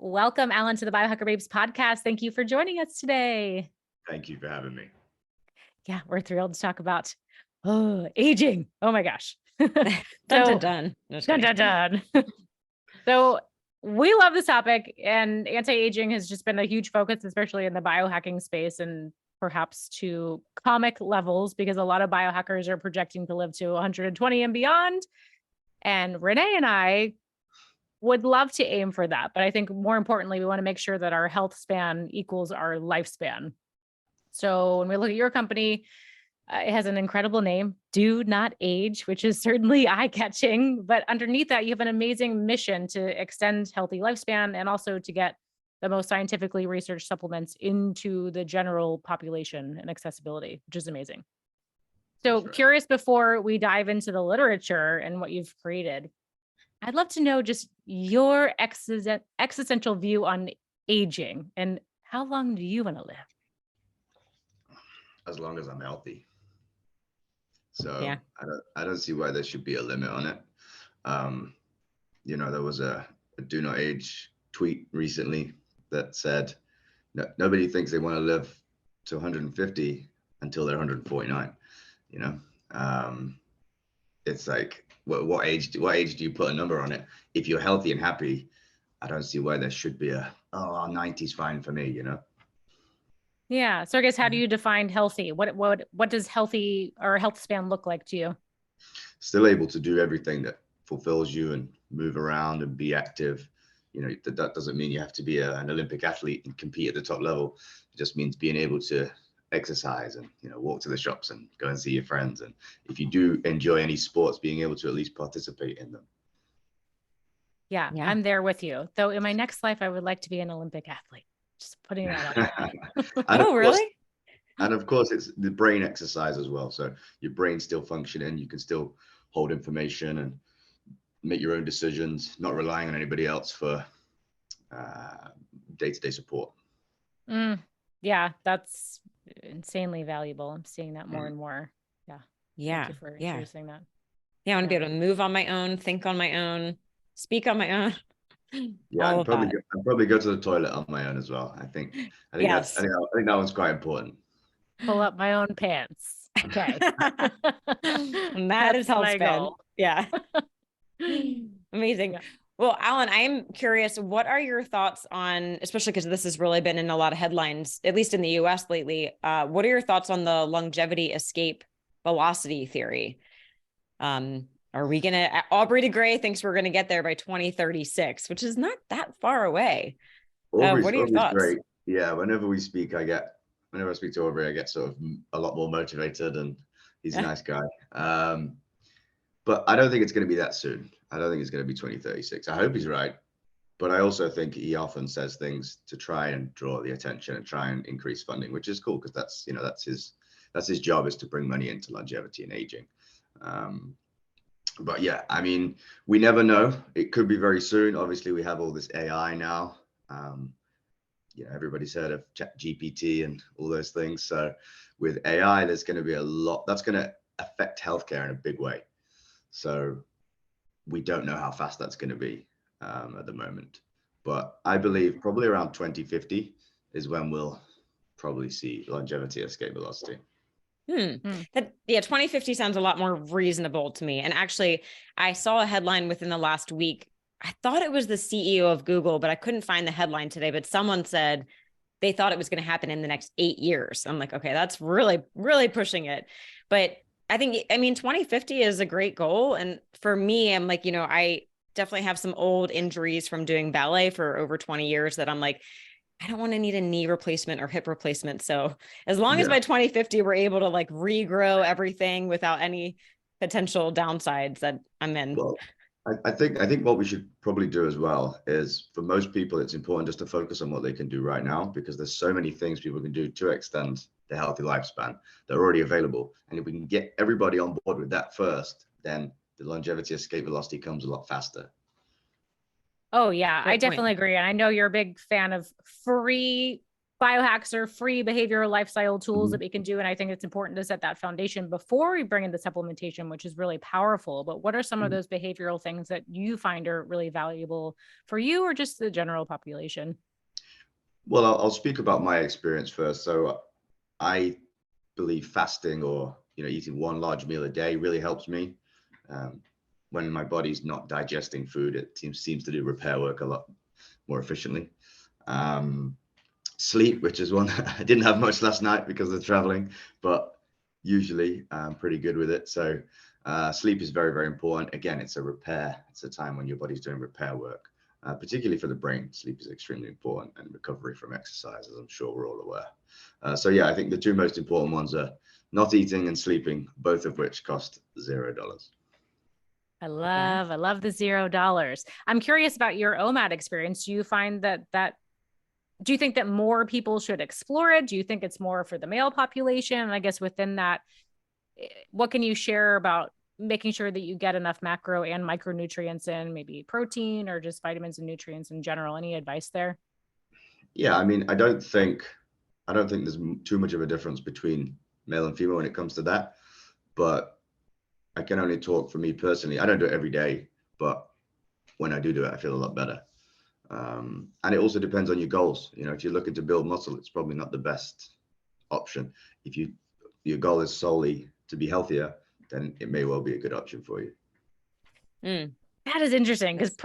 Welcome, Alan, to the Biohacker Babes podcast. Thank you for joining us today. Thank you for having me. Yeah, we're thrilled to talk about aging. Oh my gosh. Dun, dun, dun. Dun, dun, dun. So we love this topic, and anti-aging has just been a huge focus, especially in the biohacking space, and perhaps to comic levels, because a lot of biohackers are projecting to live to 120 and beyond. And Renee and I would love to aim for that. But I think more importantly, we want to make sure that our health span equals our lifespan. So when we look at your company, it has an incredible name, Do Not Age, which is certainly eye-catching. But underneath that, you have an amazing mission to extend healthy lifespan and also to get the most scientifically researched supplements into the general population and accessibility, which is amazing. So curious, before we dive into the literature and what you've created, I'd love to know just your existential view on aging and how long do you want to live? As long as I'm healthy. So yeah. I don't see why there should be a limit on it. There was a Do Not Age tweet recently that said, nobody thinks they want to live to 150 until they're 149. It's like, what age do you put a number on it? If you're healthy and happy, I don't see why there should be 90 is fine for me, Yeah. So I guess, how do you define healthy? What does healthy or health span look like to you? Still able to do everything that fulfills you and move around and be active. That doesn't mean you have to be an Olympic athlete and compete at the top level. It just means being able to exercise and walk to the shops and go and see your friends, and if you do enjoy any sports, being able to at least participate in them. Yeah. I'm there with you, though. In my next life, I would like to be an Olympic athlete. Just putting that out there. Oh, really? And of course, it's the brain exercise as well. So your brain's still functioning. You can still hold information and make your own decisions, not relying on anybody else for day-to-day support. Yeah, that's insanely valuable. I'm seeing that more and more. Yeah. Thank you for introducing that. Yeah, I want to be able to move on my own, think on my own, speak on my own. Yeah, I'd probably go to the toilet on my own as well. I think yes. I think that one's quite important. Pull up my own pants. Okay. And that is Healthspan. Yeah. Amazing. Yeah. Well, Alan, I'm curious, what are your thoughts on, especially because this has really been in a lot of headlines, at least in the US lately, what are your thoughts on the longevity escape velocity theory? Are we going to, Aubrey de Grey thinks we're going to get there by 2036, which is not that far away. What are your thoughts? Great. Yeah. Whenever I speak to Aubrey, I get sort of a lot more motivated, and he's a nice guy. But I don't think it's going to be that soon. I don't think it's going to be 2036. I hope he's right. But I also think he often says things to try and draw the attention and try and increase funding, which is cool, because that's his job, is to bring money into longevity and aging. But yeah, I mean, we never know. It could be very soon. Obviously, we have all this AI now. Everybody's heard of ChatGPT and all those things. So with AI, there's going to be a lot that's going to affect healthcare in a big way. So we don't know how fast that's going to be at the moment. But I believe probably around 2050 is when we'll probably see longevity escape velocity. 2050 sounds a lot more reasonable to me. And actually, I saw a headline within the last week. I thought it was the CEO of Google, but I couldn't find the headline today. But someone said they thought it was going to happen in the next 8 years. I'm like, okay, that's really, really pushing it. But I think, 2050 is a great goal. And for me, I'm like, I definitely have some old injuries from doing ballet for over 20 years that I'm like, I don't want to need a knee replacement or hip replacement. So as long as by 2050, we're able to like regrow everything without any potential downsides, that I'm in. Well, I think what we should probably do as well is, for most people, it's important just to focus on what they can do right now, because there's so many things people can do to extend the healthy lifespan that are already available. And if we can get everybody on board with that first, then the longevity escape velocity comes a lot faster. Oh yeah, I definitely agree. And I know you're a big fan of free biohacks are free behavioral lifestyle tools that we can do. And I think it's important to set that foundation before we bring in the supplementation, which is really powerful. But what are some of those behavioral things that you find are really valuable for you or just the general population? Well, I'll speak about my experience first. So I believe fasting or, eating one large meal a day really helps me. When my body's not digesting food, it seems to do repair work a lot more efficiently. Sleep, which is one I didn't have much last night because of traveling, but usually I'm pretty good with it. So sleep is very, very important. Again, it's a repair. It's a time when your body's doing repair work, particularly for the brain. Sleep is extremely important, and recovery from exercise, as I'm sure we're all aware. So yeah, I think the two most important ones are not eating and sleeping, both of which cost $0. I love the $0. I'm curious about your OMAD experience. Do you find do you think that more people should explore it? Do you think it's more for the male population? And I guess within that, what can you share about making sure that you get enough macro and micronutrients in, maybe protein or just vitamins and nutrients in general? Any advice there? Yeah, I mean, I don't think there's too much of a difference between male and female when it comes to that, but I can only talk for me personally. I don't do it every day, but when I do it, I feel a lot better. And it also depends on your goals. If you're looking to build muscle, it's probably not the best option. If your goal is solely to be healthier, then it may well be a good option for you. That is interesting because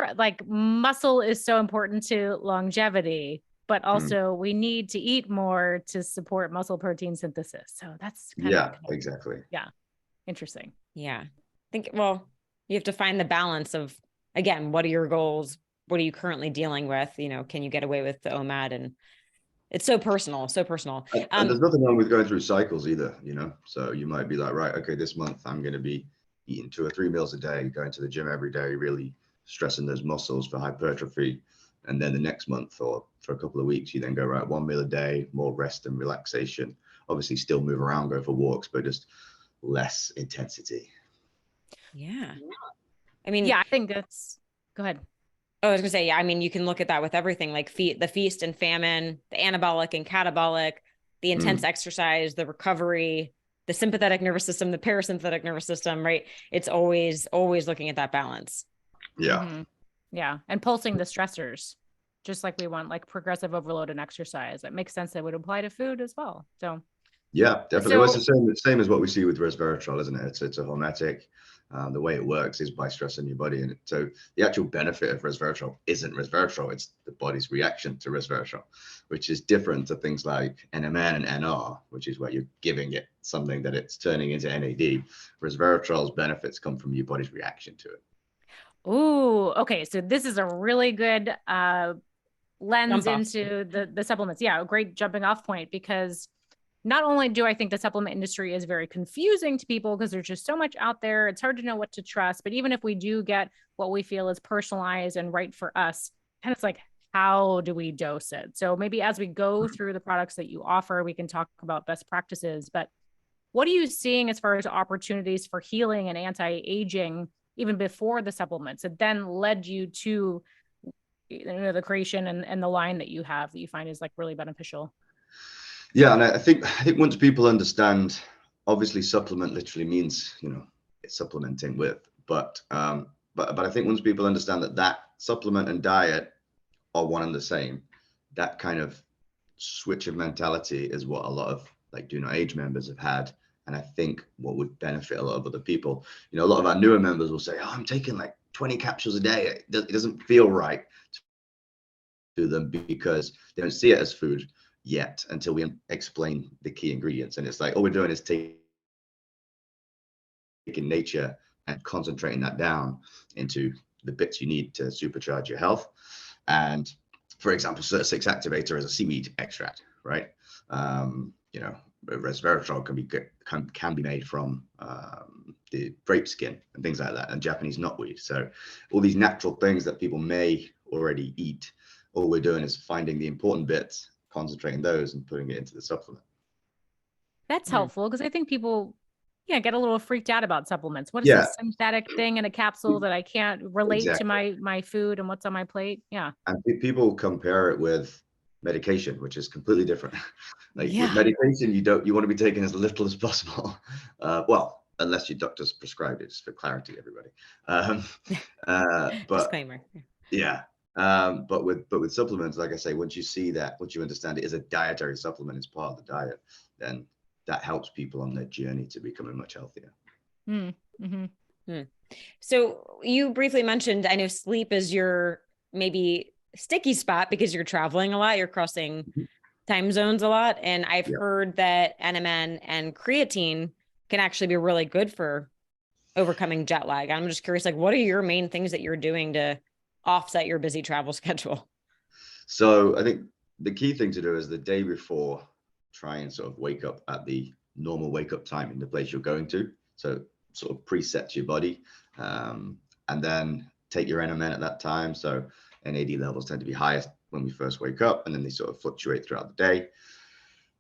muscle is so important to longevity, but also we need to eat more to support muscle protein synthesis. So that's exactly. Yeah. Interesting. Yeah. Well, you have to find the balance of, again, what are your goals? What are you currently dealing with? Can you get away with the OMAD? And it's so personal, so personal. And there's nothing wrong with going through cycles either, so you might be like, right, okay, this month I'm going to be eating 2 or 3 meals a day, going to the gym every day, really stressing those muscles for hypertrophy. And then the next month or for a couple of weeks, you then go, right, 1 meal a day, more rest and relaxation. Obviously still move around, go for walks, but just less intensity. Yeah. I mean, I think go ahead. Oh, I was gonna say, yeah, I mean, you can look at that with everything, like the feast and famine, the anabolic and catabolic, the intense exercise, the recovery, the sympathetic nervous system, the parasympathetic nervous system, right? It's always looking at that balance. Yeah. Yeah. And pulsing the stressors, just like we want, like progressive overload and exercise. It makes sense that would apply to food as well. So yeah, definitely. Well, it's the same as what we see with resveratrol, isn't it? It's a hormetic. The way it works is by stressing your body. And so the actual benefit of resveratrol isn't resveratrol. It's the body's reaction to resveratrol, which is different to things like NMN and NR, which is where you're giving it something that it's turning into NAD. Resveratrol's benefits come from your body's reaction to it. Ooh, okay. So this is a really good lens into the supplements. Yeah, a great jumping off point, because not only do I think the supplement industry is very confusing to people because there's just so much out there, it's hard to know what to trust. But even if we do get what we feel is personalized and right for us, and it's like, how do we dose it? So maybe as we go through the products that you offer, we can talk about best practices. But what are you seeing as far as opportunities for healing and anti-aging, even before the supplements, that then led you to the creation and the line that you have that you find is like really beneficial? Yeah, and I think once people understand, obviously supplement literally means it's supplementing with, but I think once people understand that supplement and diet are one and the same, that kind of switch of mentality is what a lot of like do not age members have had, and I think what would benefit a lot of other people. A lot of our newer members will say, "Oh, I'm taking like 20 capsules a day." It doesn't feel right to them because they don't see it as food yet until we explain the key ingredients. And it's like, all we're doing is taking nature and concentrating that down into the bits you need to supercharge your health. And for example, SIRT6 activator is a seaweed extract, right? Resveratrol can be made from the grape skin and things like that, and Japanese knotweed. So all these natural things that people may already eat, all we're doing is finding the important bits, concentrating those and putting it into the supplement. That's helpful, because I think people get a little freaked out about supplements. What is this synthetic thing in a capsule that I can't relate to my food and what's on my plate? Yeah. And people compare it with medication, which is completely different. Like with Yeah. medication, you want to be taking as little as possible. Well, unless your doctor's prescribed it, just for clarity, everybody. But Disclaimer. yeah. But with supplements, like I say, once you understand it is a dietary supplement, it's part of the diet, then that helps people on their journey to becoming much healthier. So you briefly mentioned, I know sleep is your maybe sticky spot because you're traveling a lot, you're crossing time zones a lot. And I've heard that NMN and creatine can actually be really good for overcoming jet lag. I'm just curious, like, what are your main things that you're doing to offset your busy travel schedule? So I think the key thing to do is the day before, try and sort of wake up at the normal wake up time in the place you're going to. So sort of preset your body, and then take your NMN at that time. So NAD levels tend to be highest when we first wake up, and then they sort of fluctuate throughout the day.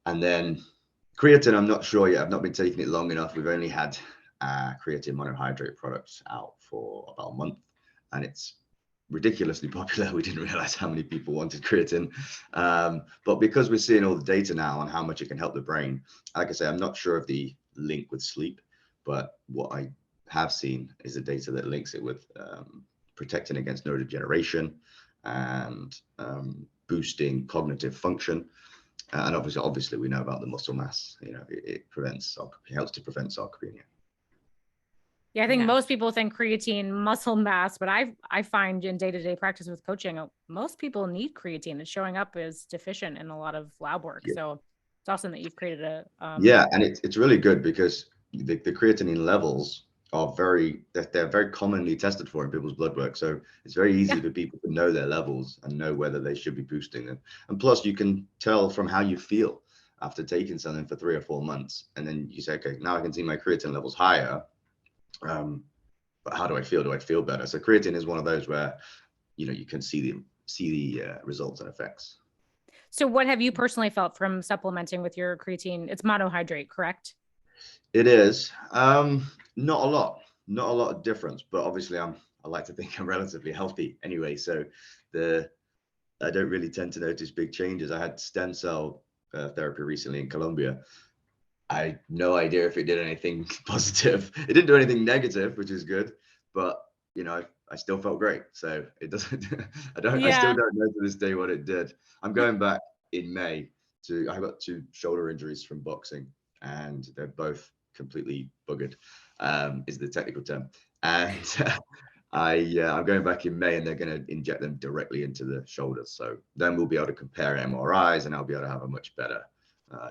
And then creatine, I'm not sure yet. I've not been taking it long enough. We've only had creatine monohydrate products out for about a month, and it's ridiculously popular. We didn't realize how many people wanted creatine, but because we're seeing all the data now on how much it can help the brain, like I say, I'm not sure of the link with sleep, but what I have seen is the data that links it with protecting against neurodegeneration and boosting cognitive function. And obviously we know about the muscle mass. It helps to prevent sarcopenia. Yeah, I think most people think creatine muscle mass, but I find in day-to-day practice with coaching, most people need creatine. It's showing up as deficient in a lot of lab work. Yeah. So it's awesome that you've created a yeah, and it's really good because the creatinine levels are they're very commonly tested for in people's blood work. So it's very easy for people to know their levels and know whether they should be boosting them. And plus you can tell from how you feel after taking something for 3 or 4 months. And then you say, okay, now I can see my creatine levels higher. But how do I feel? Do I feel better? So creatine is one of those where, you can see the results and effects. So what have you personally felt from supplementing with your creatine? It's monohydrate, correct? It is. Not a lot of difference, but obviously I like to think I'm relatively healthy anyway. So I don't really tend to notice big changes. I had stem cell therapy recently in Colombia. I had no idea if it did anything positive. It didn't do anything negative, which is good, but I still felt great. So it doesn't, I still don't know to this day what it did. I'm going back in May I got 2 shoulder injuries from boxing, and they're both completely buggered, is the technical term. And I'm going back in May, and they're going to inject them directly into the shoulders. So then we'll be able to compare MRIs, and I'll be able to have a much better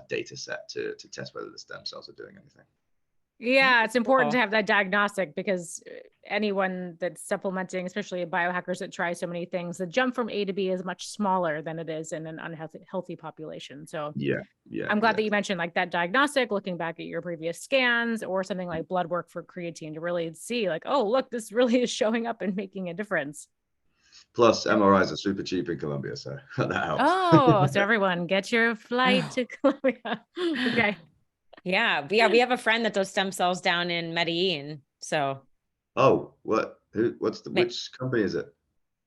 data set to test whether the stem cells are doing anything. Yeah, it's important to have that diagnostic, because anyone that's supplementing, especially biohackers that try so many things, the jump from A to B is much smaller than it is in an unhealthy population. So yeah, I'm glad that you mentioned like that diagnostic, looking back at your previous scans or something like blood work for creatine to really see like, oh, look, this really is showing up and making a difference. Plus MRIs are super cheap in Colombia, so that helps. Oh, so everyone get your flight to Colombia. Okay. Yeah. We have a friend that does stem cells down in Medellin. So. Oh, which company is it?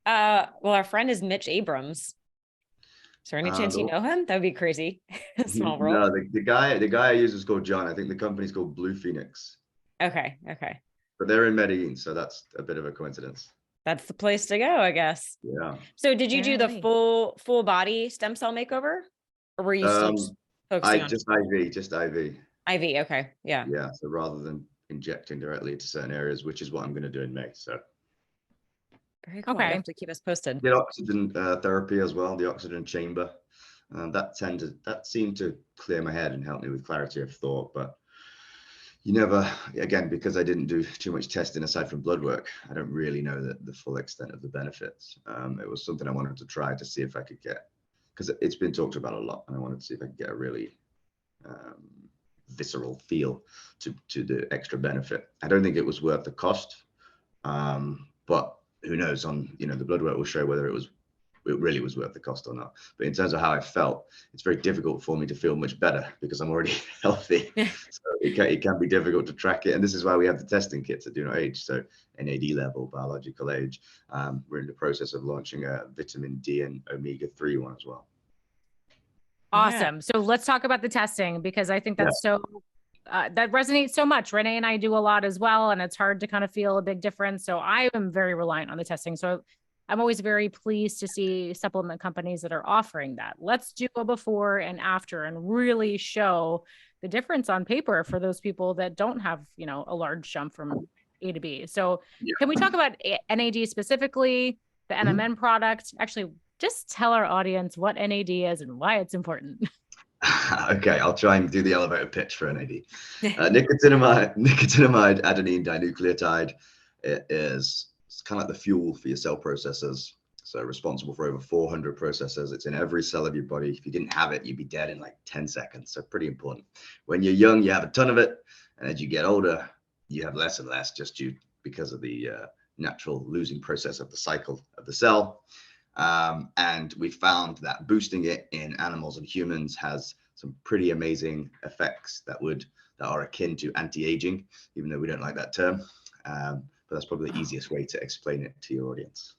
Well, our friend is Mitch Abrams. Is there any chance you know him? That would be crazy. Small world. No, the guy I use is called John. I think the company's called Blue Phoenix. Okay. But they're in Medellin, so that's a bit of a coincidence. That's the place to go, I guess. Yeah. So did you do the full body stem cell makeover? Or were you still focusing on just IV. IV, okay. Yeah. Yeah. So rather than injecting directly into certain areas, which is what I'm going to do in May. So very cool. Okay. You have to keep us posted. Did oxygen therapy as well, the oxygen chamber. That seemed to clear my head and help me with clarity of thought. But you never, again, because I didn't do too much testing aside from blood work, I don't really know the full extent of the benefits. It was something I wanted to try to see if I could get, because it's been talked about a lot, and I wanted to see if I could get a really visceral feel to the extra benefit. I don't think it was worth the cost, but who knows? The blood work will show whether it really was worth the cost or not. But in terms of how I felt, it's very difficult for me to feel much better because I'm already healthy. So it can be difficult to track it. And this is why we have the testing kits that do not age. So NAD level, biological age. We're in the process of launching a vitamin D and omega-3 one as well. Awesome. So let's talk about the testing, because I think that's that resonates so much. Renee and I do a lot as well, and it's hard to kind of feel a big difference. So I am very reliant on the testing. So I'm always very pleased to see supplement companies that are offering that. Let's do a before and after and really show the difference on paper for those people that don't have, a large jump from A to B. So can we talk about NAD specifically, the NMN product? Actually, just tell our audience what NAD is and why it's important. Okay, I'll try and do the elevator pitch for NAD. Nicotinamide adenine dinucleotide is kind of like the fuel for your cell processors. So responsible for over 400 processors. It's in every cell of your body. If you didn't have it, you'd be dead in like 10 seconds. So pretty important. When you're young, you have a ton of it. And as you get older, you have less and less just because of the natural losing process of the cycle of the cell. And we found that boosting it in animals and humans has some pretty amazing effects that are akin to anti-aging, even though we don't like that term. But that's probably the easiest way to explain it to your audience.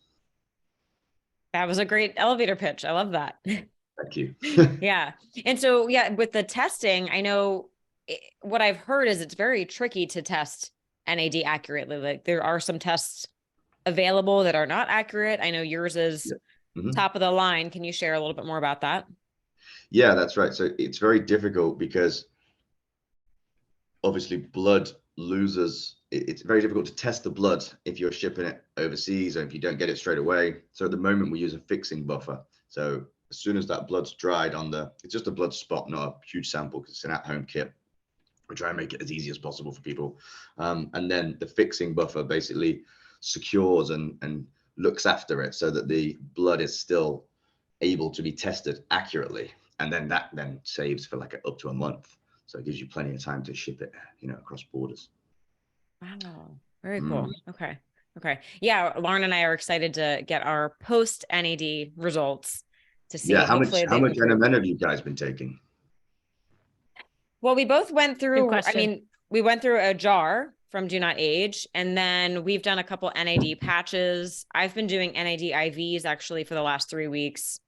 That was a great elevator pitch. I love that. Thank you. Yeah. And so, with the testing, I know what I've heard is it's very tricky to test NAD accurately. Like there are some tests available that are not accurate. I know yours is top of the line. Can you share a little bit more about that? Yeah, that's right. So it's very difficult because obviously blood loses. It's very difficult to test the blood if you're shipping it overseas or if you don't get it straight away. So at the moment we use a fixing buffer. So as soon as that blood's dried it's just a blood spot, not a huge sample because it's an at-home kit. We try and make it as easy as possible for people. And then the fixing buffer basically secures and looks after it so that the blood is still able to be tested accurately. And then that saves for like up to a month. So it gives you plenty of time to ship it, across borders. Wow. Very cool. Okay. Yeah. Lauren and I are excited to get our post NAD results to see. How much NMN have you guys been taking? Well, we both went through, we went through a jar from Do Not Age, and then we've done a couple NAD patches. I've been doing NAD IVs actually for the last 3 weeks.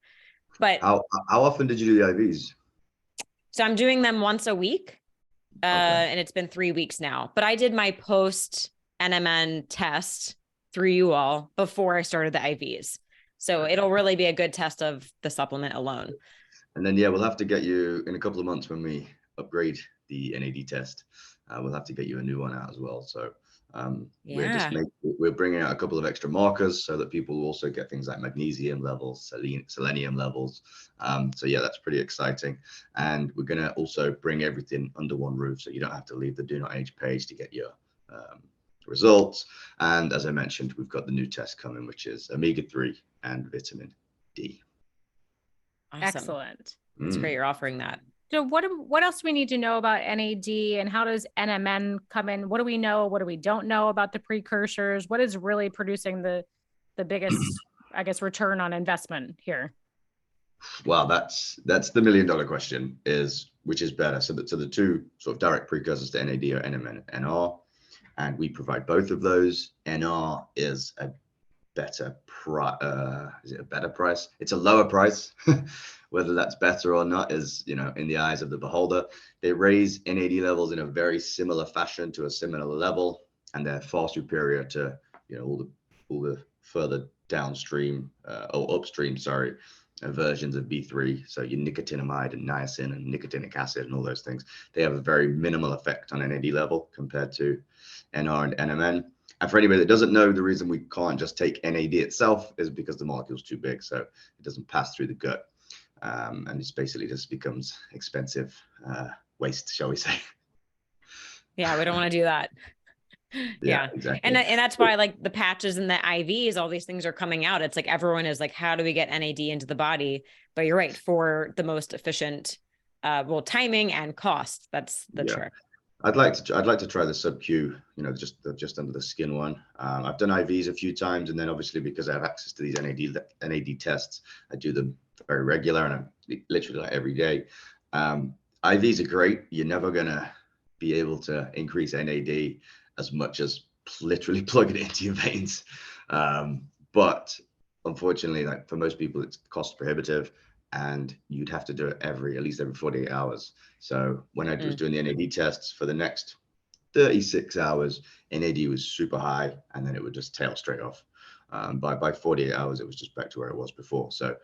But how often did you do the IVs? So I'm doing them once a week, and it's been 3 weeks now. But I did my post NMN test through you all before I started the IVs. So it'll really be a good test of the supplement alone. And then, we'll have to get you in a couple of months when we upgrade the NAD test. We'll have to get you a new one out as well. So we're bringing out a couple of extra markers so that people will also get things like magnesium levels, selenium levels. That's pretty exciting. And we're going to also bring everything under one roof so you don't have to leave the Do Not Age page to get your results. And as I mentioned, we've got the new test coming, which is omega-3 and vitamin D. Awesome. Excellent. It's great you're offering that. So what else do we need to know about NAD, and how does NMN come in? What do we know? What do we don't know about the precursors? What is really producing the biggest, I guess, return on investment here? Well, that's the $1 million question, which is better. So the two sort of direct precursors to NAD are NMN and NR, and we provide both of those. NR is a better is it a better price? It's a lower price. Whether that's better or not is, in the eyes of the beholder. They raise NAD levels in a very similar fashion to a similar level, and they're far superior to, all the further downstream or upstream, versions of B3. So your nicotinamide and niacin and nicotinic acid and all those things, they have a very minimal effect on NAD level compared to NR and NMN. And for anybody that doesn't know, the reason we can't just take NAD itself is because the molecule's too big, so it doesn't pass through the gut. And it's basically just becomes expensive waste, shall we say. Yeah, we don't want to do that. Yeah, exactly. And that's why like the patches and the IVs, all these things are coming out. It's like everyone is like, how do we get NAD into the body? But you're right, for the most efficient, timing and cost. That's the trick. I'd like to try the sub-Q, just under the skin one. I've done IVs a few times, and then obviously because I have access to these NAD tests, I do them very regular and I literally like every day. IVs are great. You're never gonna be able to increase NAD as much as literally plug it into your veins. But unfortunately, like for most people, it's cost prohibitive. and you'd have to do it at least every 48 hours. So when I was doing the NAD tests for the next 36 hours, NAD was super high, and then it would just tail straight off. By 48 hours, it was just back to where it was before. So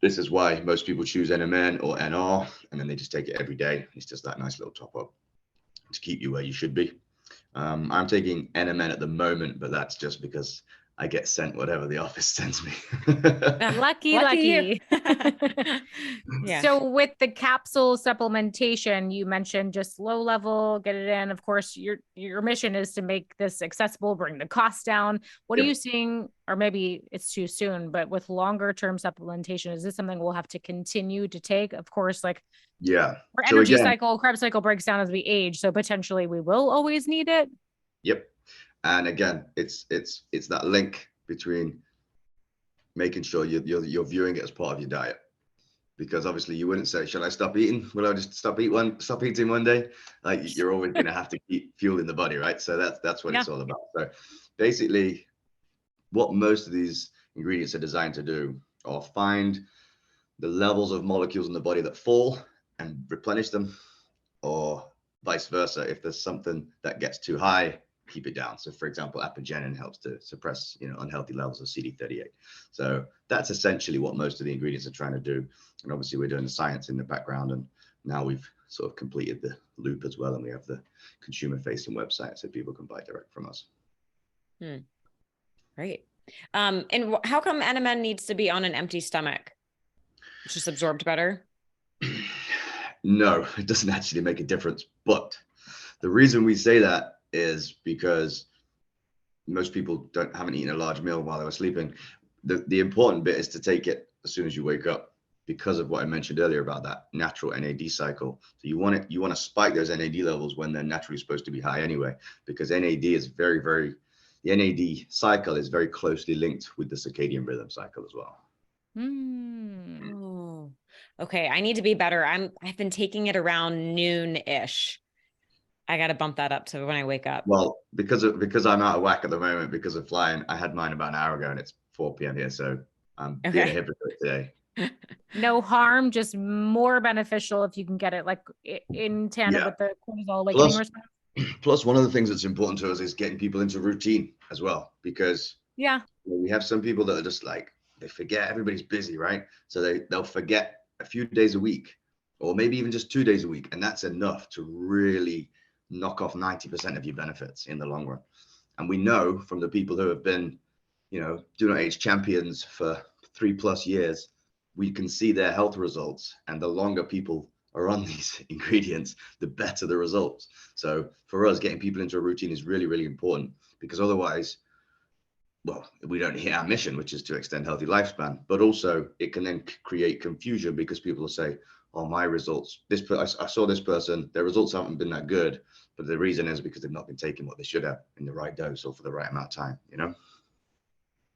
this is why most people choose NMN or NR, and then they just take it every day. It's just that nice little top up to keep you where you should be. I'm taking NMN at the moment, but that's just because I get sent whatever the office sends me. Lucky. Yeah. So with the capsule supplementation, you mentioned just low level, get it in. Of course, your mission is to make this accessible, bring the cost down. What are you seeing, or maybe it's too soon, but with longer term supplementation, is this something we'll have to continue to take? Of course, like our energy cycle, Krebs cycle breaks down as we age. So potentially we will always need it. Yep. And again, it's that link between making sure you're viewing it as part of your diet, because obviously you wouldn't say, "Shall I stop eating? Will I just stop eating one day?" Like, you're always going to have to keep fueling the body, right? So that's what it's all about. So basically, what most of these ingredients are designed to do are find the levels of molecules in the body that fall and replenish them, or vice versa. If there's something that gets too high, keep it down. So for example, Apigenin helps to suppress, unhealthy levels of CD38. So that's essentially what most of the ingredients are trying to do. And obviously we're doing the science in the background, and now we've sort of completed the loop as well. And we have the consumer facing website so people can buy direct from us. Great. And how come NMN needs to be on an empty stomach? It's just absorbed better? No, it doesn't actually make a difference. But the reason we say that is because most people haven't eaten a large meal while they were sleeping. The important bit is to take it as soon as you wake up, because of what I mentioned earlier about that natural NAD cycle. So you want to spike those NAD levels when they're naturally supposed to be high anyway, because NAD is the NAD cycle is very closely linked with the circadian rhythm cycle as well. Oh, okay. I need to be better. I've been taking it around noon-ish. I got to bump that up to when I wake up. Well, because I'm out of whack at the moment because of flying. I had mine about an hour ago, and it's 4 p.m. here, so I'm being a hypocrite today. No harm, just more beneficial if you can get it like in tandem with the cortisol awakening response. Plus, one of the things that's important to us is getting people into routine as well, because we have some people that are just like, they forget. Everybody's busy, right? So they'll forget a few days a week, or maybe even just 2 days a week, and that's enough to really knock off 90% of your benefits in the long run. And we know from the people who have been, do not age champions for 3+ years, we can see their health results. And the longer people are on these ingredients, the better the results. So for us, getting people into a routine is really, really important, because otherwise, well, we don't hit our mission, which is to extend healthy lifespan. But also it can then create confusion, because people will say, "Oh, my results, I saw this person, their results haven't been that good." But the reason is because they've not been taking what they should have in the right dose or for the right amount of time,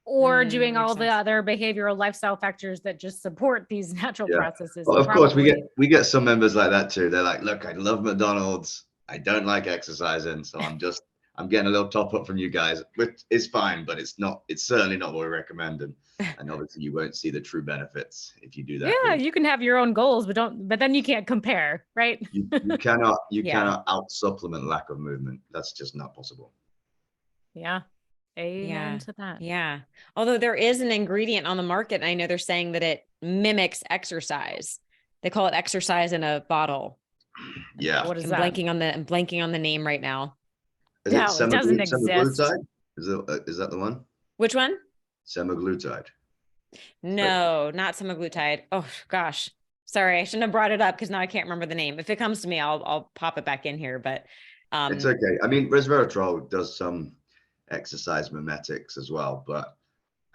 Or doing all the other behavioral lifestyle factors that just support these natural processes. Well, of course, we get some members like that too. They're like, "Look, I love McDonald's. I don't like exercising, so I'm getting a little top up from you guys," which is fine, but it's certainly not what we recommend. And obviously you won't see the true benefits if you do that. Yeah, you can have your own goals, but then you can't compare, right? You cannot out supplement lack of movement. That's just not possible. Yeah. Amen to that. Yeah. Although there is an ingredient on the market, and I know they're saying that it mimics exercise. They call it exercise in a bottle. Yeah. What is that? I'm blanking on the name right now. Is it doesn't exist. Semaglutide? Is that the one? Which one? Semaglutide. No, not semaglutide. Oh gosh. Sorry, I shouldn't have brought it up because now I can't remember the name. If it comes to me, I'll pop it back in here. But it's okay. I mean, Resveratrol does some exercise mimetics as well, but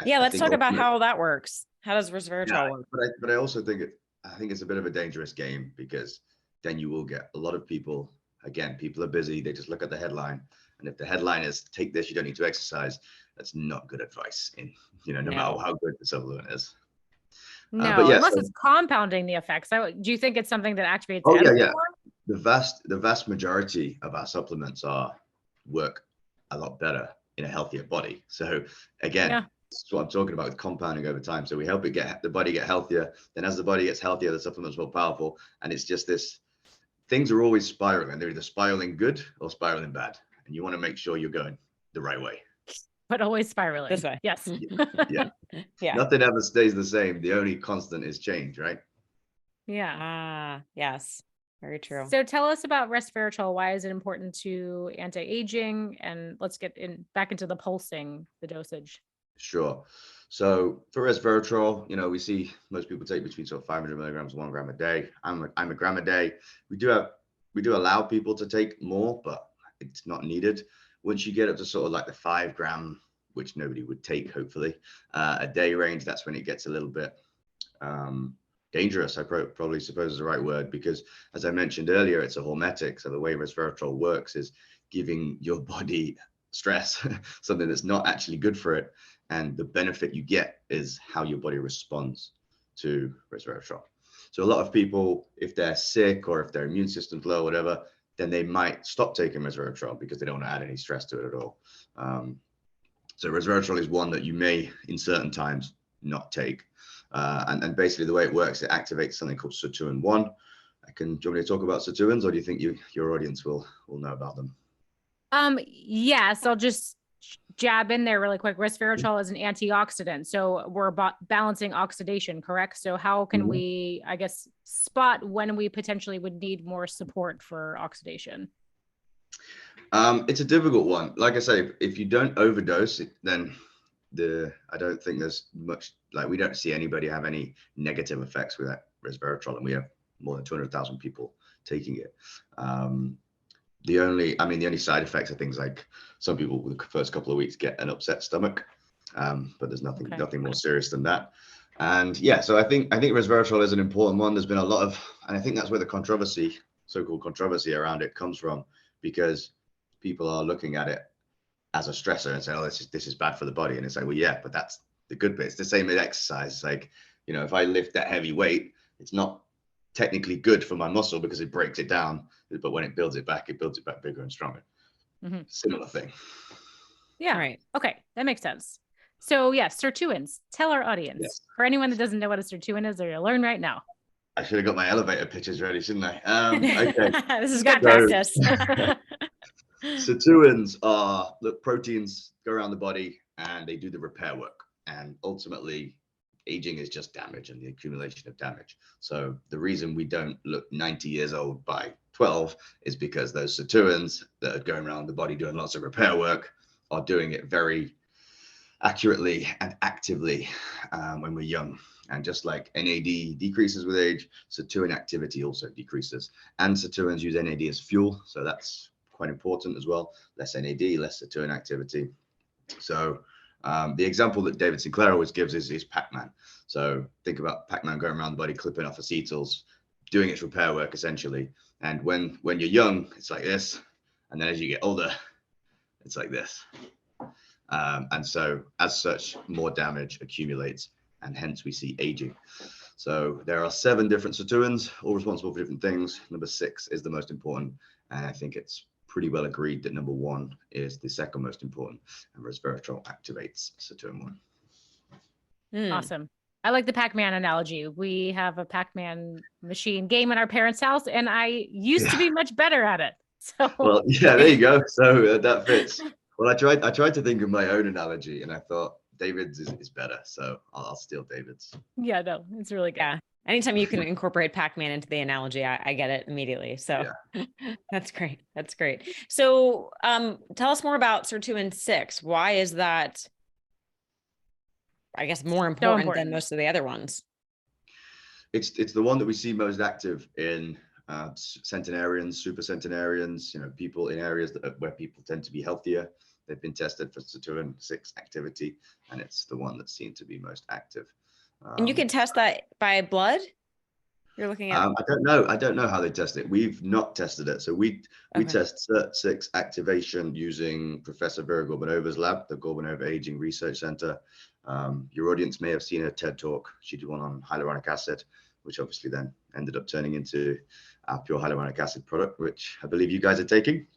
let's talk about how that works. How does Resveratrol work? But I also think it's a bit of a dangerous game, because then you will get a lot of people. Again, people are busy. They just look at the headline, and if the headline is "Take this, you don't need to exercise," that's not good advice. No matter how good the supplement is. No, unless it's compounding the effects. So, do you think it's something that activates? Oh yeah. The vast majority of our supplements work a lot better in a healthier body. So again, That's what I'm talking about with compounding over time. So we help the body get healthier. Then as the body gets healthier, the supplement's more powerful. And it's just this, things are always spiraling. They're either spiraling good or spiraling bad. And you want to make sure you're going the right way. But always spiraling. This way. Yes. Yeah. Yeah. Nothing ever stays the same. The only constant is change, right? Yeah. Ah, yes. Very true. So tell us about resveratrol. Why is it important to anti-aging? And let's get back into the pulsing, the dosage. Sure. So for resveratrol, we see most people take between sort of 500 milligrams, 1 gram a day. I'm a gram a day. We do allow people to take more, but it's not needed. Once you get up to sort of like the 5 gram, which nobody would take, hopefully, a day range, that's when it gets a little bit dangerous, I probably suppose is the right word, because as I mentioned earlier, it's a hormetic. So the way resveratrol works is giving your body stress, something that's not actually good for it. And the benefit you get is how your body responds to resveratrol. So a lot of people, if they're sick or if their immune system's low or whatever, then they might stop taking resveratrol because they don't want to add any stress to it at all. So resveratrol is one that you may, in certain times, not take. And basically the way it works, it activates something called sirtuin-1. Do you want me to talk about sirtuins, or do you think your audience will know about them? Yes, I'll just jab in there really quick. Resveratrol is an antioxidant, so we're balancing oxidation, correct? So how can we, I guess, spot when we potentially would need more support for oxidation? It's a difficult one. Like I say, if you don't overdose, then I don't think there's much, like we don't see anybody have any negative effects with that resveratrol, and we have more than 200,000 people taking it. The only side effects are things like some people with the first couple of weeks get an upset stomach, but there's nothing more serious than that. And yeah, so I think resveratrol is an important one. There's been a lot of, and I think that's where the so-called controversy around it comes from, because people are looking at it as a stressor and say, oh, this is bad for the body. And it's like, well, yeah, but that's the good bit. It's the same with exercise. It's like, if I lift that heavy weight, it's not technically good for my muscle because it breaks it down, but when it builds it back bigger and stronger. Similar thing. Yeah. Right. Okay. That makes sense. So yes, sirtuins. Tell our audience, for anyone that doesn't know what a sirtuin is, they're going to learn right now. I should have got my elevator pitches ready, shouldn't I? Okay. This is good practice. Sirtuins are proteins go around the body and they do the repair work. And ultimately, aging is just damage and the accumulation of damage. So the reason we don't look 90 years old by 12 is because those sirtuins that are going around the body doing lots of repair work are doing it very accurately and actively when we're young. And just like NAD decreases with age, sirtuin activity also decreases. And sirtuins use NAD as fuel, so that's quite important as well. Less NAD, less sirtuin activity. So the example that David Sinclair always gives is Pac-Man. So think about Pac-Man going around the body, clipping off acetals, doing its repair work essentially. And when you're young, it's like this. And then as you get older, it's like this. And so as such, more damage accumulates, and hence we see aging. So there are 7 different sirtuins, all responsible for different things. Number 6 is the most important. And I think it's pretty well agreed that number 1 is the second most important, and resveratrol activates sirtuin-1. Awesome. I like the Pac-Man analogy. We have a Pac-Man machine game in our parents' house, and I used to be much better at it. So well, yeah, there you go. So that fits. Well, I tried to think of my own analogy, and I thought David's is better, so I'll steal David's. Yeah, no, it's really good. Yeah. Anytime you can incorporate Pac-Man into the analogy, I get it immediately. So That's great. That's great. So tell us more about sirtuin-6. Why is that, I guess, more important than most of the other ones? It's the one that we see most active in centenarians, super centenarians, people in areas where people tend to be healthier. They've been tested for sirtuin-6 activity, and it's the one that's seen to be most active. And you can test that by blood? You're looking at I don't know how they test it. We've not tested it. So we test SIRT6 activation using Professor Vera Gorbanova's lab, the Gorbanova Aging Research Center. Your audience may have seen her TED talk. She did one on hyaluronic acid, which obviously then ended up turning into our pure hyaluronic acid product, which I believe you guys are taking.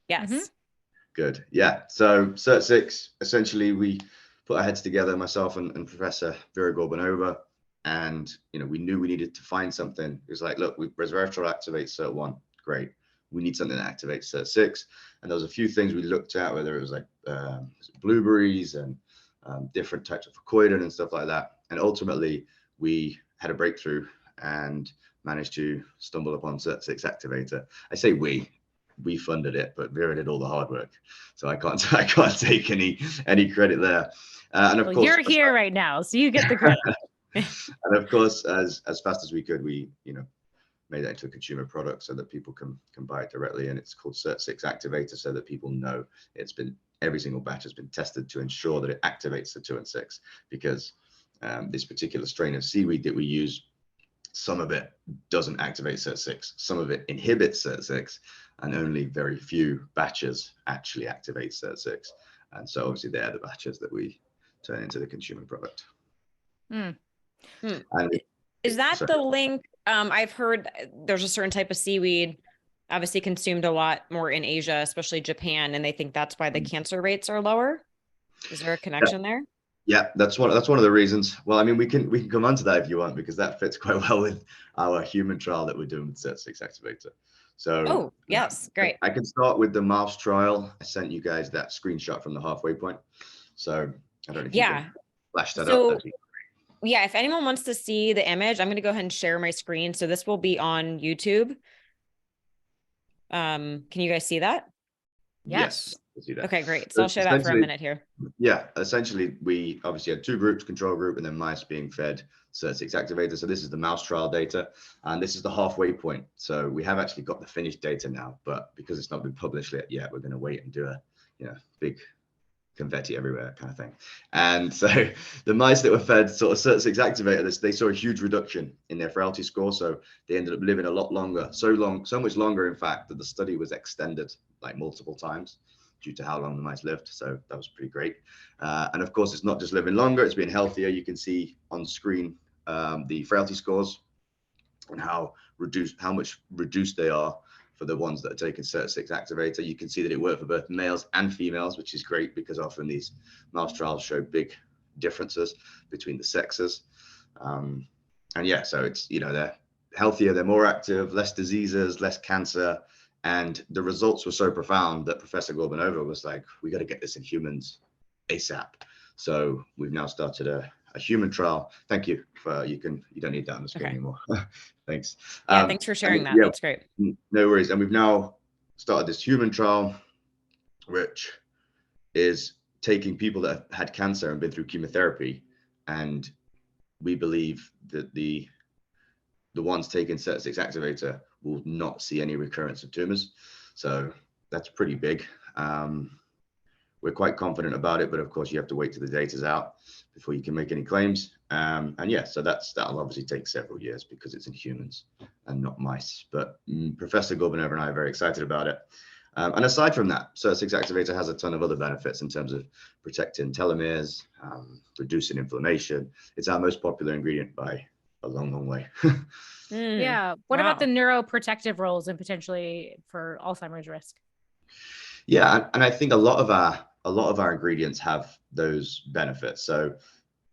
Yes. Good. Yeah. So SIRT6, essentially we put our heads together, myself and Professor Vera Gorbanova, and we knew we needed to find something. It was like, look, resveratrol activates SIRT1, great. We need something that activates SIRT6. And there was a few things we looked at, whether it was like blueberries and different types of fucoidin and stuff like that. And ultimately, we had a breakthrough and managed to stumble upon SIRT6 activator. I say we funded it, but Vera did all the hard work, so I can't take any credit there. And of course, you're here right now, so you get the credit. And of course, as fast as we could, we made that into a consumer product so that people can buy it directly, and it's called SIRT6 activator, so that people know every single batch has been tested to ensure that it activates the 2 and 6, because this particular strain of seaweed that we use, some of it doesn't activate SIRT6, some of it inhibits SIRT6, and only very few batches actually activate SIRT6. And so obviously they're the batches that we turn into the consumer product. And is that the link? I've heard there's a certain type of seaweed, obviously consumed a lot more in Asia, especially Japan, and they think that's why the cancer rates are lower. Is there a connection there? Yeah, that's one of the reasons. Well, I mean, we can come on to that if you want, because that fits quite well with our human trial that we're doing with SIRT6 activator. So yes, great. I can start with the mouse trial. I sent you guys that screenshot from the halfway point. So I don't know if you can flash that up. Yeah, if anyone wants to see the image, I'm going to go ahead and share my screen. So this will be on YouTube. Can you guys see that? Yes. Okay, great. So I'll share that for a minute here. Yeah, essentially, we obviously had 2 groups, control group, and then mice being fed SIRT6 activator. So this is the mouse trial data, and this is the halfway point. So we have actually got the finished data now, but because it's not been published yet, we're going to wait and do a big confetti everywhere kind of thing. And so the mice that were fed sort of SIRT6 activator, they saw a huge reduction in their frailty score. So they ended up living a lot longer, so much longer, in fact, that the study was extended like multiple times due to how long the mice lived. So that was pretty great. And of course, it's not just living longer, it's been healthier. You can see on screen the frailty scores and how much reduced they are for the ones that are taking SIRT6 activator. You can see that it worked for both males and females, which is great, because often these mouse trials show big differences between the sexes. And yeah, so it's, they're healthier, they're more active, less diseases, less cancer. And the results were so profound that Professor Gorbanova was like, we got to get this in humans ASAP. So we've now started a human trial. Thank you you don't need that on the screen anymore. Thanks. Yeah, thanks for sharing that. That's great. No worries. And we've now started this human trial, which is taking people that have had cancer and been through chemotherapy. And we believe that the ones taking SIRT6 activator will not see any recurrence of tumors. So that's pretty big. We're quite confident about it, but of course you have to wait till the data's out before you can make any claims. And yeah, so that'll obviously take several years because it's in humans and not mice. But Professor Gorbanova and I are very excited about it. And aside from that, SIRT6 activator has a ton of other benefits in terms of protecting telomeres, reducing inflammation. It's our most popular ingredient by a long, long way. Yeah. What about the neuroprotective roles and potentially for Alzheimer's risk? Yeah, and I think a lot of our ingredients have those benefits. So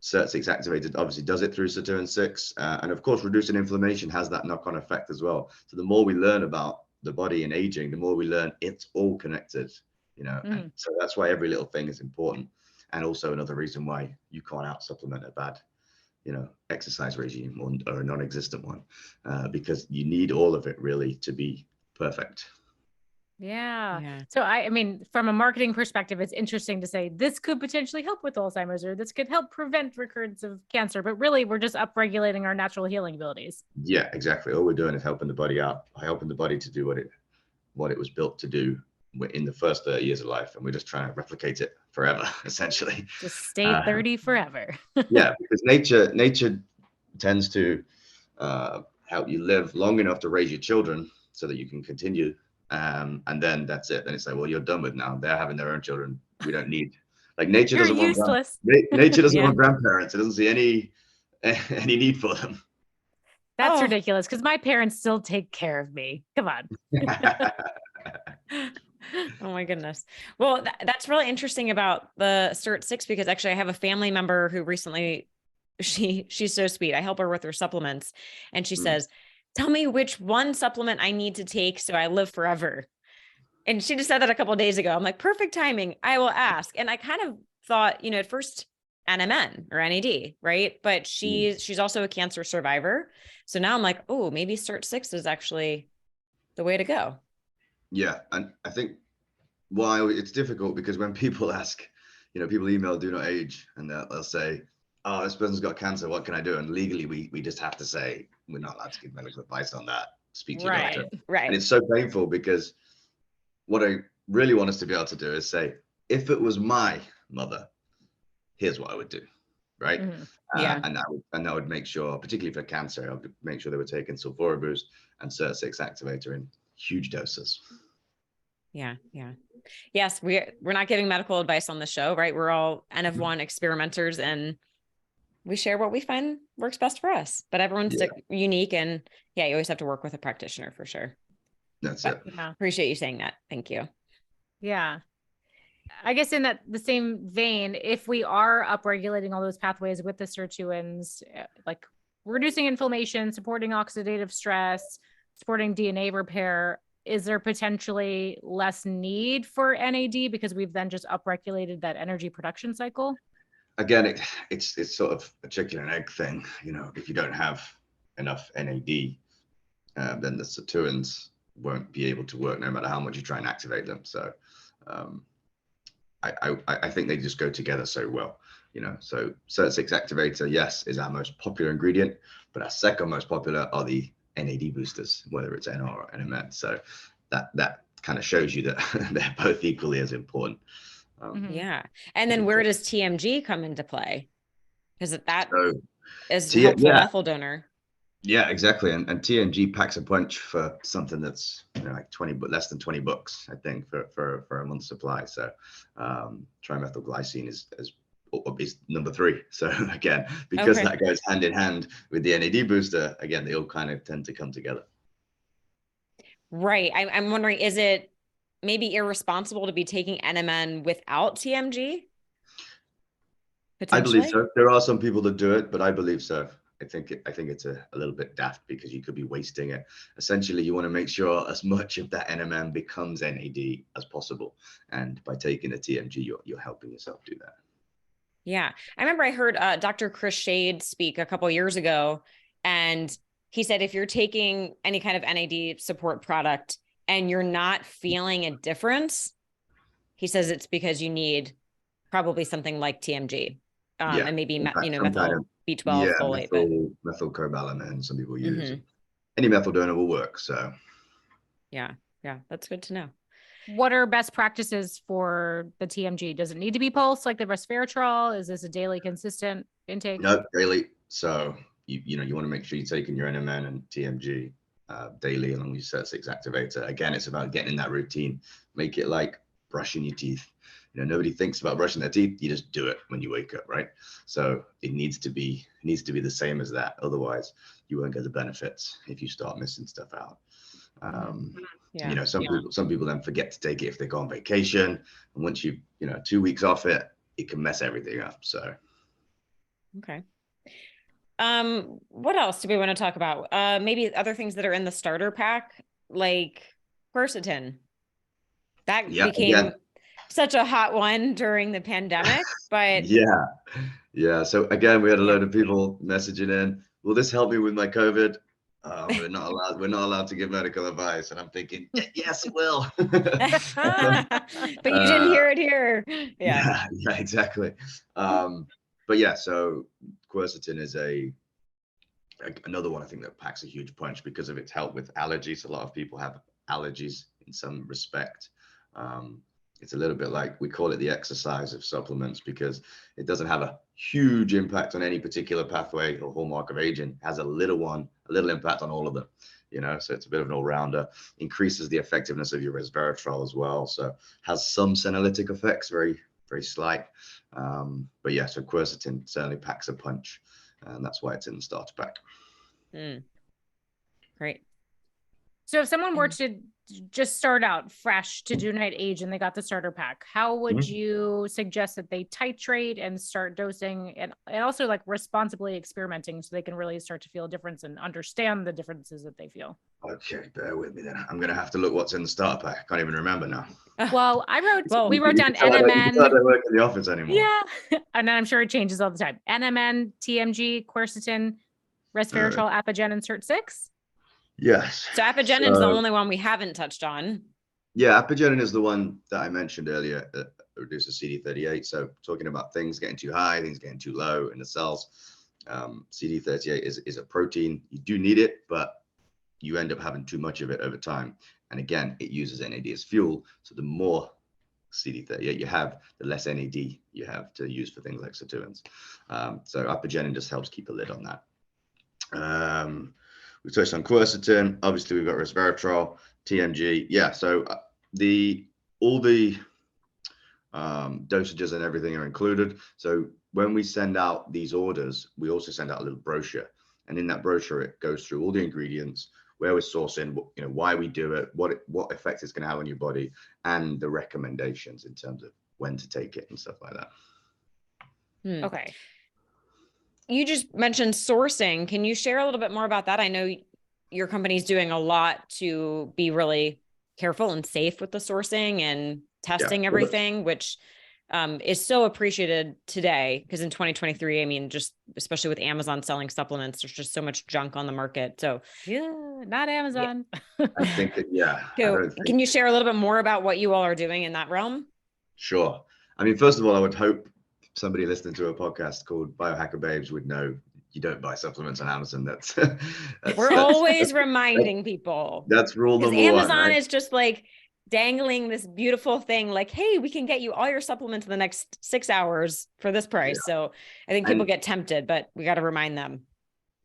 SIRT6 activated obviously does it through SIRT2 and 6, and of course reducing inflammation has that knock-on effect as well. So the more we learn about the body and aging, the more we learn it's all connected, And so that's why every little thing is important. And also another reason why you can't out supplement a bad exercise regime or a non-existent one, because you need all of it really to be perfect. Yeah. So I mean, from a marketing perspective, it's interesting to say this could potentially help with Alzheimer's, or this could help prevent recurrence of cancer, but really we're just upregulating our natural healing abilities. Yeah, exactly. All we're doing is helping the body out, helping the body to do what it was built to do in the first 30 years of life, and we're just trying to replicate it forever, essentially. Just stay 30 forever. Yeah, because nature tends to help you live long enough to raise your children so that you can continue. And then that's it. Then it's like, well, you're done with now. They're having their own children. We don't need, like, nature doesn't want nature doesn't want grandparents. It doesn't see any need for them. That's ridiculous, because my parents still take care of me. Come on. Oh my goodness. Well, that's really interesting about the SIRT6, because actually I have a family member who recently, she's so sweet. I help her with her supplements, and she says, tell me which one supplement I need to take so I live forever. And she just said that a couple of days ago. I'm like, perfect timing. I will ask. And I kind of thought, at first NMN or NAD, right? But she's also a cancer survivor. So now I'm like, oh, maybe SIRT6 is actually the way to go. Yeah, and I think why it's difficult, because when people ask, people email Do Not Age, and they'll say, oh, this person's got cancer, what can I do? And legally we just have to say we're not allowed to give medical advice on that. Speak to your doctor. Right. And it's so painful, because what I really want us to be able to do is say, if it was my mother, here's what I would do, right? Yeah. And that would make sure, particularly for cancer, I would make sure they were taking sulfura boost and SIRT6 activator in huge doses. Yeah. Yes, we're not giving medical advice on the show, right? We're all N of one experimenters, and we share what we find works best for us. But everyone's unique, and you always have to work with a practitioner for sure. That's it. Yeah. Appreciate you saying that. Thank you. Yeah. I guess in the same vein, if we are upregulating all those pathways with the sirtuins, like reducing inflammation, supporting oxidative stress, supporting DNA repair, is there potentially less need for NAD because we've then just upregulated that energy production cycle? Again, it's sort of a chicken and egg thing. If you don't have enough NAD, then the sirtuins won't be able to work no matter how much you try and activate them. So I think they just go together so well. So SIRT6 activator, yes, is our most popular ingredient, but our second most popular are the NAD boosters, whether it's NR or NMN. So that kind of shows you that they're both equally as important. Yeah. And then where does TMG come into play? Because that is a helpful methyl donor. Yeah, exactly. And TMG packs a punch for something that's like less than $20, I think, for a month's supply. So trimethylglycine is number 3. So again, because that goes hand in hand with the NAD booster, again, they all kind of tend to come together. Right. I'm wondering, is it maybe irresponsible to be taking NMN without TMG? I believe so. There are some people that do it, but I believe so. I think it's a little bit daft, because you could be wasting it. Essentially, you want to make sure as much of that NMN becomes NAD as possible. And by taking a TMG, you're helping yourself do that. Yeah. I remember I heard Dr. Chris Shade speak a couple years ago, and he said, if you're taking any kind of NAD support product and you're not feeling a difference, he says it's because you need probably something like TMG, and maybe, methyl B12, folate. Methylcobalamin, some people use. Any methyl donor will work. So yeah, that's good to know. What are best practices for the TMG? Does it need to be pulse like the resveratrol? Is this a daily consistent intake? No, daily. So you want to make sure you're taking your NMN and TMG daily along with your SIRT6 activator. Again, it's about getting in that routine. Make it like brushing your teeth. Nobody thinks about brushing their teeth. You just do it when you wake up, right? So it needs to be the same as that. Otherwise, you won't get the benefits if you start missing stuff out. Some people then forget to take it if they go on vacation, and once 2 weeks off it can mess everything up. So okay. What else do we want to talk about? Maybe other things that are in the starter pack, like quercetin. That became such a hot one during the pandemic, but yeah. So again, we had a load of people messaging in, will this help me with my COVID? We're not allowed to give medical advice. And I'm thinking, yes, it will. But you didn't hear it here. Yeah, exactly. But yeah, so quercetin is another one I think that packs a huge punch because of its help with allergies. A lot of people have allergies in some respect. It's a little bit like, we call it the exercise of supplements, because it doesn't have a huge impact on any particular pathway or hallmark of aging. It has a little impact on all of them, so it's a bit of an all-rounder. Increases the effectiveness of your resveratrol as well, so has some senolytic effects, very, very slight. But yeah, so quercetin certainly packs a punch, and that's why it's in the starter pack. Great. So if someone were to just start out fresh to do night age and they got the starter pack, how would you suggest that they titrate and start dosing and also like responsibly experimenting so they can really start to feel a difference and understand the differences that they feel? Okay, bear with me then. I'm going to have to look what's in the starter pack. I can't even remember now. Well, we wrote down I don't NMN. work in the office anymore. Yeah. And I'm sure it changes all the time. NMN, TMG, quercetin, resveratrol, Apigenin, Cert 6. Yes. So Apigenin is the only one we haven't touched on. Yeah, Apigenin is the one that I mentioned earlier that reduces CD38. So talking about things getting too high, things getting too low in the cells. CD38 is a protein. You do need it, but you end up having too much of it over time. And again, it uses NAD as fuel. So the more CD38 you have, the less NAD you have to use for things like sirtuins. So Apigenin just helps keep a lid on that. We touched on quercetin. Obviously, we've got resveratrol, TMG. Yeah, so all the dosages and everything are included. So when we send out these orders, we also send out a little brochure. And in that brochure, it goes through all the ingredients, where we're sourcing, why we do it, what effect it's going to have on your body, and the recommendations in terms of when to take it and stuff like that. Okay. You just mentioned sourcing. Can you share a little bit more about that? I know your company's doing a lot to be really careful and safe with the sourcing and testing everything, which is so appreciated today. Because in 2023, I mean, just especially with Amazon selling supplements, there's just so much junk on the market. So yeah, not Amazon. Yeah. I think that, So can you share a little bit more about what you all are doing in that realm? Sure. I mean, first of all, I would hope somebody listening to a podcast called Biohacker Babes would know you don't buy supplements on Amazon. We're always reminding people. That's rule number one. Amazon right? is just like dangling this beautiful thing like, hey, we can get you all your supplements in the next 6 hours for this price. Yeah. So I think people get tempted, but we got to remind them.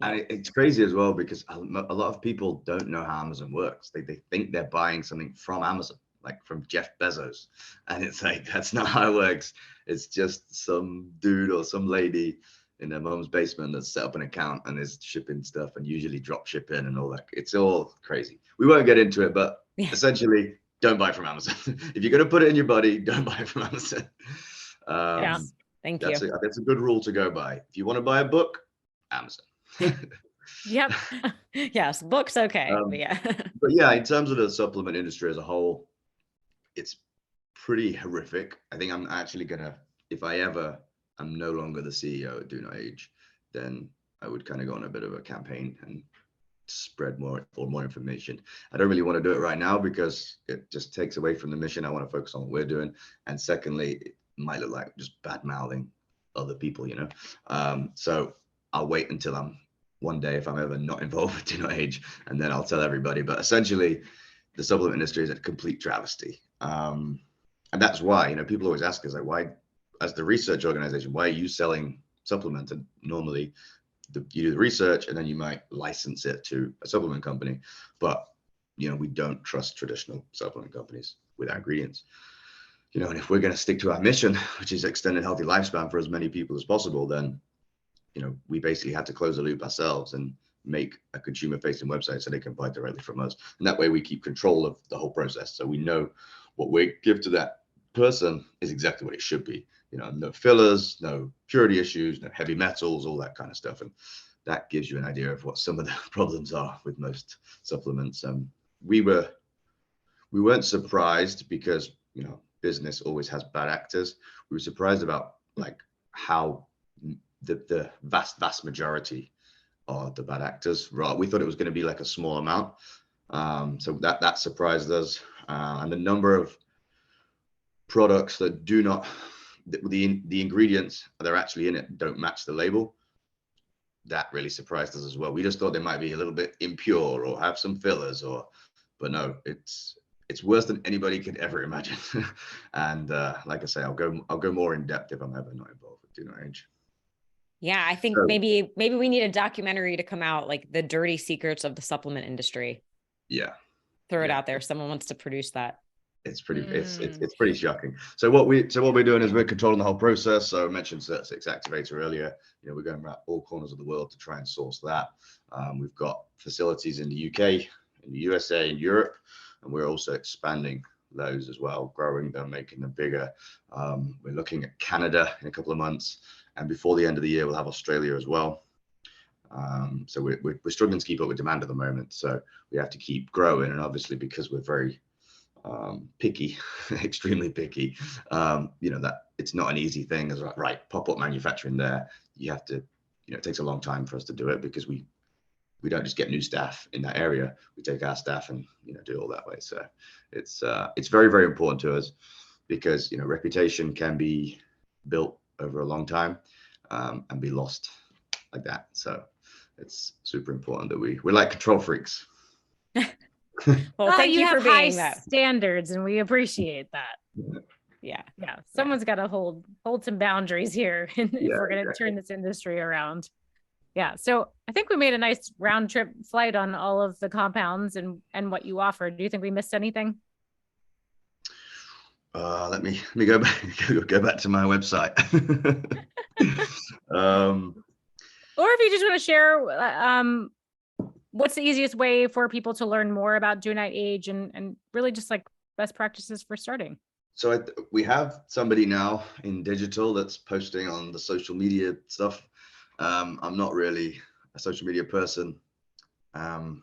And it's crazy as well, because a lot of people don't know how Amazon works. They think they're buying something from Amazon, like from Jeff Bezos. And it's like, that's not how it works. It's just some dude or some lady in their mom's basement that's set up an account and is shipping stuff and usually drop shipping and all that. It's all crazy. We won't get into it, but essentially, don't buy from Amazon. If you're going to put it in your body, don't buy from Amazon. Thank you. That's a good rule to go by. If you want to buy a book, Amazon. Yep. Yes, books okay. But yeah, in terms of the supplement industry as a whole, it's pretty horrific. I think I'm actually gonna, if I ever am no longer the CEO at Do Not Age, then I would kind of go on a bit of a campaign and spread more information. I don't really want to do it right now because it just takes away from the mission. I want to focus on what we're doing. And secondly, it might look like just bad mouthing other people, so I'll wait until I'm one day, if I'm ever not involved with Do Not Age, and then I'll tell everybody. But essentially, the supplement industry is a complete travesty. And that's why, people always ask us, like, why, as the research organization, why are you selling supplements? And normally you do the research and then you might license it to a supplement company. But, we don't trust traditional supplement companies with our ingredients. And if we're going to stick to our mission, which is extending healthy lifespan for as many people as possible, then we basically had to close the loop ourselves and make a consumer-facing website so they can buy directly from us. And that way we keep control of the whole process. So we know what we give to that person is exactly what it should be. No fillers, no purity issues, no heavy metals, all that kind of stuff. And that gives you an idea of what some of the problems are with most supplements. We weren't surprised because, business always has bad actors. We were surprised about like how the vast majority are the bad actors. Right, we thought it was going to be like a small amount, so that surprised us. And the number of products that do not, the ingredients that are actually in it don't match the label. That really surprised us as well. We just thought they might be a little bit impure or have some fillers, but no, it's worse than anybody could ever imagine. And like I say, I'll go more in depth if I'm ever not involved with Do Not Age. Yeah, I think maybe we need a documentary to come out, like the dirty secrets of the supplement industry. Yeah. Throw it out there. If someone wants to produce that. It's pretty it's pretty shocking. So what we're doing is we're controlling the whole process. So I mentioned Cert 6 activator earlier. We're going around all corners of the world to try and source that. We've got facilities in the UK, in the USA, in Europe. and we're also expanding those as well, growing them, making them bigger. We're looking at Canada in a couple of months, and before the end of the year, we'll have Australia as well. So we're struggling to keep up with demand at the moment. So we have to keep growing, and obviously because we're very picky, extremely picky, that it's not an easy thing. As right, pop up manufacturing there. You have to, it takes a long time for us to do it because we don't just get new staff in that area. We take our staff and do it all that way. So it's very, very important to us because reputation can be built over a long time and be lost like that. So it's super important that we're like control freaks. Well, thank you for being that. Standards, and we appreciate that. Yeah. Someone's got to hold some boundaries here if we're going to turn this industry around. Yeah. So I think we made a nice round trip flight on all of the compounds and what you offer. Do you think we missed anything? Let me go back to my website. Or if you just want to share, what's the easiest way for people to learn more about Do Not Age and really just like best practices for starting? So we have somebody now in digital that's posting on the social media stuff. I'm not really a social media person, and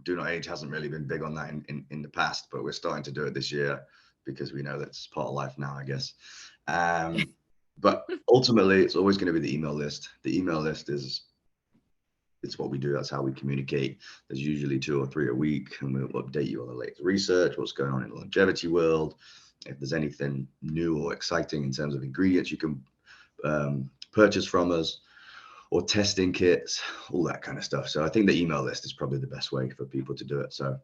Do Not Age hasn't really been big on that in the past, but we're starting to do it this year because we know that's part of life now, I guess. But ultimately, it's always going to be the email list. The email list it's what we do. That's how we communicate. There's usually 2 or 3 a week, and we'll update you on the latest research, what's going on in the longevity world. If there's anything new or exciting in terms of ingredients you can purchase from us, or testing kits, all that kind of stuff. So I think the email list is probably the best way for people to do it. So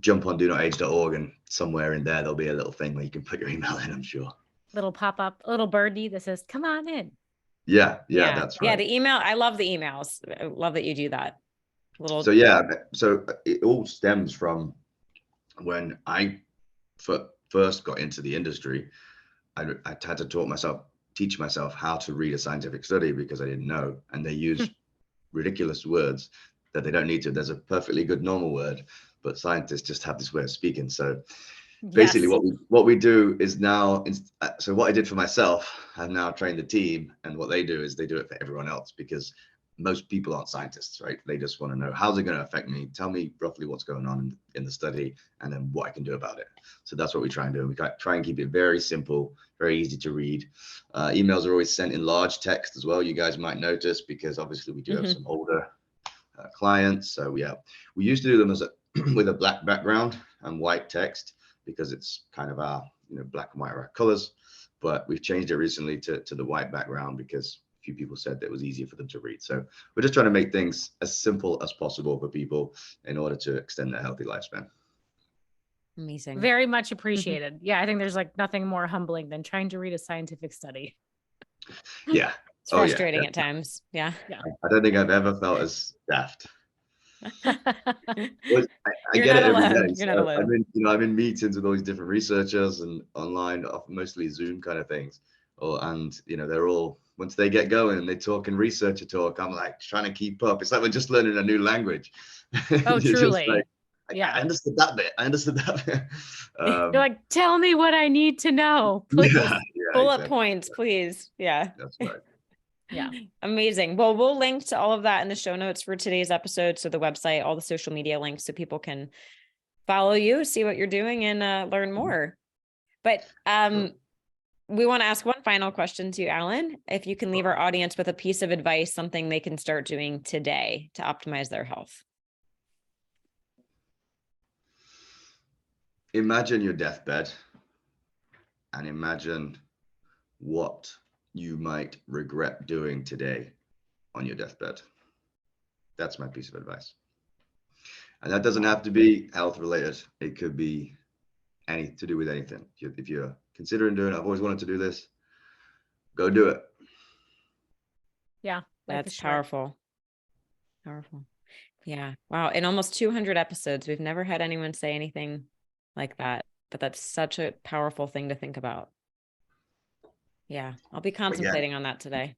jump on donotage.org, and somewhere in there, there'll be a little thing where you can put your email in, I'm sure. Little pop-up, a little birdie that says, come on in. Yeah, that's right. Yeah, the email, I love the emails. I love that you do that. So it all stems from when I first got into the industry. I had to teach myself how to read a scientific study because I didn't know, and they use ridiculous words that they don't need to. There's a perfectly good normal word, but scientists just have this way of speaking. So basically what we do is now, so what I did for myself, I've now trained the team, and what they do is they do it for everyone else, because most people aren't scientists, right? They just want to know, how's it going to affect me? Tell me roughly what's going on in the study, and then what I can do about it. So that's what we try and do. We try and keep it very simple, very easy to read. Emails are always sent in large text as well. You guys might notice, because obviously we do have some older clients. So we used to do them with a black background and white text, because it's kind of our black and white are our colors. But we've changed it recently to the white background because few people said that it was easier for them to read. So we're just trying to make things as simple as possible for people in order to extend their healthy lifespan. Amazing. Very much appreciated. Yeah, I think there's like nothing more humbling than trying to read a scientific study. Yeah. It's frustrating at times. Yeah. I don't think I've ever felt as daft. I get it every day. You're not alone. I'm in meetings with all these different researchers and online, mostly Zoom kind of things. And they're all, once they get going and they talk in researcher talk, I'm like trying to keep up. It's like we're just learning a new language. Oh, truly. Like, yeah. I understood that bit. You're like, tell me what I need to know, please. Bullet points, please. Yeah. That's right. Yeah. Amazing. Well, we'll link to all of that in the show notes for today's episode. So the website, all the social media links, so people can follow you, see what you're doing, and learn more. But we want to ask one final question to you, Alan. If you can leave our audience with a piece of advice, something they can start doing today to optimize their health. Imagine your deathbed and imagine what you might regret doing today on your deathbed. That's my piece of advice. And that doesn't have to be health related. It could be to do with anything. If you're considering doing it, I've always wanted to do this, go do it. Yeah. That's powerful. Powerful. Yeah. Wow. In almost 200 episodes, we've never had anyone say anything like that, but that's such a powerful thing to think about. Yeah. I'll be contemplating on that today.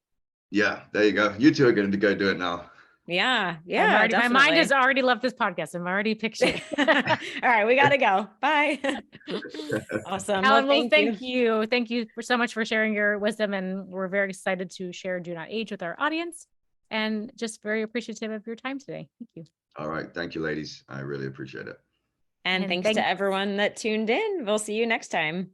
Yeah. There you go. You two are going to go do it now. Yeah. I'm Yeah. already, my mind has definitely. already left this podcast. I'm already picturing. All right. We got to go. Bye. Awesome. Alan, Well, thank you. Thank you for so much for sharing your wisdom. And we're very excited to share Do Not Age with our audience and just very appreciative of your time today. Thank you. All right. Thank you, ladies. I really appreciate it. And thanks to everyone that tuned in. We'll see you next time.